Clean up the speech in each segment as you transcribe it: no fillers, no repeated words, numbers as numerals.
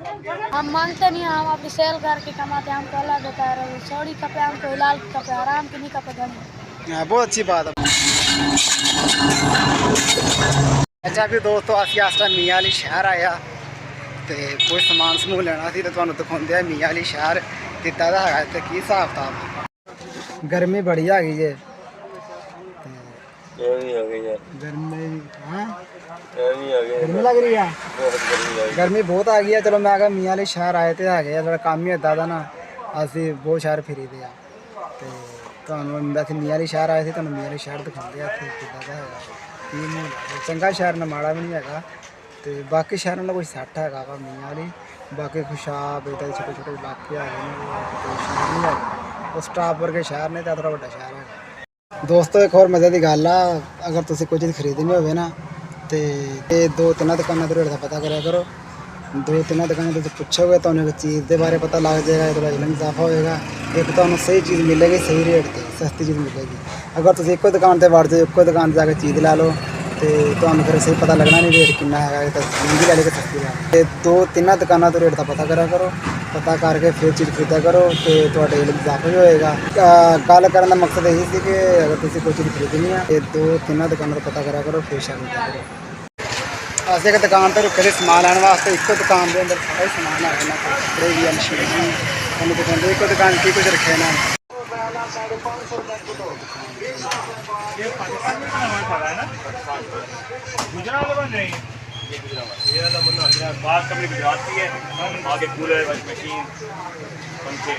हम मांगते नहीं, हम अपनी सेल करके कमाते हैं। हमको अल्लाह देता है, सौड़ी कपड़े हमको हिलाल के कपड़े, आराम के नहीं कपड़े धनी। बहुत अच्छी बात है। अच्छा भी दोस्तों ਅਸੀਂ ਇਸ ਟਾਈਮ ਮੀਆਂ ਵਾਲੀ ਸ਼ਹਿਰ ਆਇਆ ਤੇ ਕੋਈ ਸਮਾਨ ਸਮੂਹ ਲੈਣਾ ਸੀ ਤੇ ਤੁਹਾਨੂੰ ਦਿਖਾਉਂਦੇ ਆ ਮੀਆਂ ਵਾਲੀ ਸ਼ਹਿਰ ਕਿੱਦਾਂ ਦਾ ਹੈਗਾ ਤੇ ਕੀ ਹਿਸਾਬ ਕਿਤਾਬ। ਗਰਮੀ ਬੜੀ ਆ ਗਈ ਜੇ गर्मी आ गई यार। ਗਰਮੀ ਹਾਂ गर्मी आ गई, ਗਰਮੀ ਲੱਗ ਰਹੀ ਆ बहुत गर्मी आ गई। ਗਰਮੀ ਬਹੁਤ ਆ ਗਈ ਆ। ਚਲੋ ਮੈਂ ਕਿਹਾ ਮੀਆਂ ਵਾਲੀ ਸ਼ਹਿਰ ਆਏ ਤੇ ਹੈਗੇ ਆ, ਜਿਹੜਾ ਕੰਮ ਹੀ ਇੱਦਾਂ ਦਾ ਨਾ ਅਸੀਂ ਬਹੁਤ ਸ਼ਹਿਰ ਫਿਰੀਦੇ ਆ ਤੇ ਤੁਹਾਨੂੰ ਵੈਸੇ ਮੀਆਂ ਵਾਲੀ ਸ਼ਹਿਰ ਆਏ ਸੀ, ਤੁਹਾਨੂੰ ਮੀਆਂ ਵਾਲੀ ਸ਼ਹਿਰ ਦਿਖਾਉਂਦੇ ਆ ਇੱਥੇ ਕਿੱਦਾਂ ਦਾ ਹੈਗਾ ਕੀ ਮਾਹੌਲ ਹੈ। ਚੰਗਾ ਸ਼ਹਿਰ ਨਾ ਮਾੜਾ ਵੀ ਨਹੀਂ ਹੈਗਾ ਤੇ ਬਾਕੀ ਸ਼ਹਿਰਾਂ ਨਾਲ ਕੋਈ ਸੱਟ ਹੈਗਾ ਵਾ ਮੀਆਂ ਵਾਲੀ। ਬਾਕੀ ਖੁਸ਼ਾਬ ਇੱਦਾਂ ਦੇ ਛੋਟੇ ਛੋਟੇ ਇਲਾਕੇ ਹੈਗੇ ਨੇ, ਕੋਈ ਸ਼ਹਿਰ ਨਹੀਂ ਹੈਗਾ। ਉਹ ਸਟਾਫ ਵਰਗੇ ਸ਼ਹਿਰ ਨੇ ਤਾਂ ਥੋੜ੍ਹਾ ਵੱਡਾ ਸ਼ਹਿਰ ਹੈਗਾ। ਦੋਸਤੋ ਇੱਕ ਹੋਰ ਮਜ਼ੇ ਦੀ ਗੱਲ ਆ, ਅਗਰ ਤੁਸੀਂ ਕੋਈ ਚੀਜ਼ ਖਰੀਦਣੀ ਹੋਵੇ ਨਾ ਤੇ ਇਹ ਦੋ ਤਿੰਨਾਂ ਦੁਕਾਨਾਂ ਦੇ ਰੇਟ ਦਾ ਪਤਾ ਕਰਿਆ ਕਰੋ। ਦੋ ਤਿੰਨਾਂ ਦੁਕਾਨਾਂ ਤੋਂ ਪੁੱਛੋਗੇ ਤੁਹਾਨੂੰ ਇੱਕ ਚੀਜ਼ ਦੇ ਬਾਰੇ ਪਤਾ ਲੱਗ ਜਾਏਗਾ, ਥੋੜਾ ਇਲਮ ਇਜ਼ਾਫਾ ਹੋਏਗਾ। ਇੱਕ ਤੁਹਾਨੂੰ ਸਹੀ ਚੀਜ਼ ਮਿਲੇਗੀ, ਸਹੀ ਰੇਟ ਤੇ ਸਸਤੀ ਚੀਜ਼ ਮਿਲੇਗੀ। ਅਗਰ ਤੁਸੀਂ ਇੱਕੋ ਦੁਕਾਨ ਤੇ ਵੜ ਜਾਓ, ਇੱਕੋ ਦੁਕਾਨ 'ਤੇ ਜਾ ਕੇ ਚੀਜ਼ ਲੈ ਲਓ ਤੇ ਤੁਹਾਨੂੰ ਫਿਰ ਸਹੀ ਪਤਾ ਲੱਗਣਾ ਨਹੀਂ ਰੇਟ ਕਿੰਨਾ ਹੈਗਾ, ਇਹ ਤਾਂ ਮਹਿੰਗੀ ਲੈ ਲਈ ਕਿ ਸਸਤੀ ਲੈ ਲਈ। ਤੇ ਦੋ ਤਿੰਨਾਂ ਦੁਕਾਨਾਂ ਤੋਂ ਰੇਟ ਦਾ ਪਤਾ ਕਰਿਆ ਕਰੋ, ਪਤਾ ਕਰਕੇ ਫਿਰ ਚੀਜ਼ ਖਰੀਦਿਆ ਕਰੋ ਤੇ ਤੁਹਾਡੇ ਇਲਮ ਇਜ਼ਾਫਾ ਵੀ ਹੋਏਗਾ। ਗੱਲ ਕਰਨ ਦਾ ਮਕਸਦ ਇਹੀ ਸੀ ਕਿ ਅਗਰ ਤੁਸੀਂ ਕੋਈ ਚੀਜ਼ ਖਰੀਦਣੀ ਆ ਤੇ ਦੋ ਤਿੰਨਾਂ ਦੁਕਾਨਾਂ ਤੋਂ ਪਤਾ ਕਰਿਆ ਕਰੋ, ਫਿਰ ਖਰੀਦਿਆ ਕਰੋ। ਅਸੀਂ ਇੱਕ ਦੁਕਾਨ ਤੇ ਰੁਕੇ ਦੇ ਸਮਾਨ ਲੈਣ ਵਾਸਤੇ। ਇੱਕੋ ਦੁਕਾਨ ਦੇ ਅੰਦਰ ਸਾਰਾ ਹੀ ਸਮਾਨ ਆ ਇਹਨਾਂ ਕੋਲ, ਕੱਪੜੇ ਵੀ ਹਨ, ਸ਼ੂਜ਼ ਵੀ। ਤੁਹਾਨੂੰ ਦਿਖਾਉਂਦੇ ਇੱਕੋ ਦੁਕਾਨ ਕੀ ਕੁਝ ਰੱਖਿਆ ਇਹਨਾਂ ਨੇ। गुजरात बन रही है, ये गुजरात ये वाला बंदा मेरा बात कंपनी गुजरात की है। आगे कूलर, वॉशिंग मशीन, पंखे।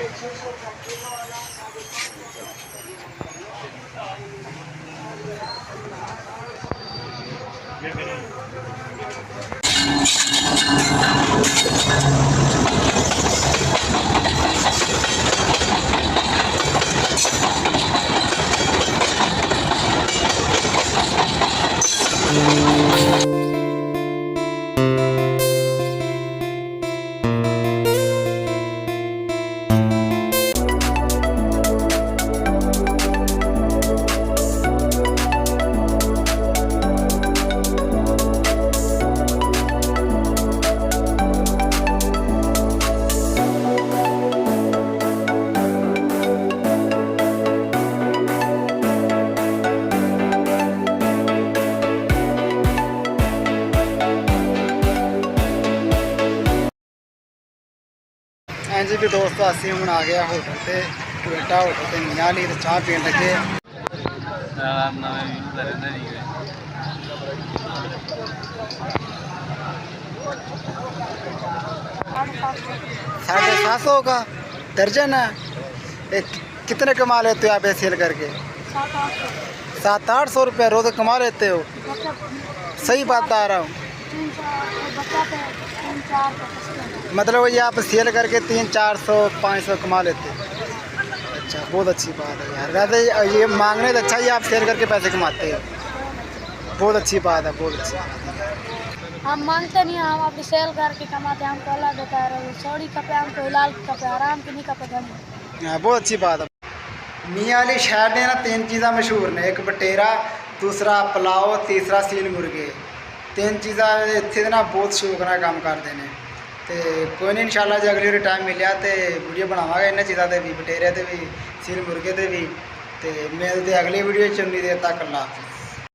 ये मेरे ਹਾਂਜੀ ਵੀ ਦੋਸਤੋ ਅਸੀਂ ਹੁਣ ਆ ਗਏ ਹੋਟਲ ਤੇ, ਟੋਇਟਾ ਹੋਟਲ ਤੇ ਮੀਆਂ ਵਾਲੀ ਤੇ ਚਾਹ ਪੀਣ ਲੱਗੇ। साढ़े 700 का दर्जन है। कितने कमा लेते हो आप ये सेल करके? 700-800 रुपये रोज़ कमा लेते हो? सही बात बता रहा हूँ। मतलब ये आप सेल करके 300-400-500 कमा लेते हो? अच्छा, बहुत अच्छी बात है यार। वैसे ये मांगने से अच्छा ही आप सेल करके पैसे कमाते हो। बहुत अच्छी बात है, बहुत अच्छी बात है। हम मांगते नहीं, हम अपनी सेल करके कमाते हैं। हमको अल्लाह देता है, सौड़ी कपड़े हमको हिलाल के कपड़े, आराम के नहीं कपड़े धनी। हाँ, बहुत अच्छी बात है। ਮੀਆਂ ਵਾਲੀ ਸ਼ਹਿਰ ਦੇ ਨਾ ਤਿੰਨ ਚੀਜ਼ਾਂ ਮਸ਼ਹੂਰ ਨੇ, ਇੱਕ ਬਟੇਰਾ, ਦੂਸਰਾ ਪਲਾਓ, ਤੀਸਰਾ ਸੀਲ ਮੁਰਗੇ। ਤਿੰਨ ਚੀਜ਼ਾਂ ਇੱਥੇ ਦੇ ਨਾ ਬਹੁਤ ਸ਼ੌਕ ਨਾਲ ਕੰਮ ਕਰਦੇ ਨੇ ਤੇ ਕੋਈ ਨਹੀਂ, ਇਨਸ਼ਾਅੱਲਾ ਜੇ ਅਗਲੀ ਵਾਰੀ ਟਾਈਮ ਮਿਲਿਆ ਤੇ ਵੀਡੀਓ ਬਣਾਵਾਂਗੇ ਇਹਨਾਂ ਚੀਜ਼ਾਂ ਤੇ ਵੀ, ਬਟੇਰੇ ਤੇ ਵੀ, ਸੀਲ ਮੁਰਗੇ ਤੇ ਵੀ। ਤੇ ਮਿਲਦੇ ਅਗਲੀ ਵੀਡੀਓ 'ਚ। ਉਨੀ ਦੇਰ ਤੱਕ ਅੱਲਾ ਹਾਫਿਜ਼।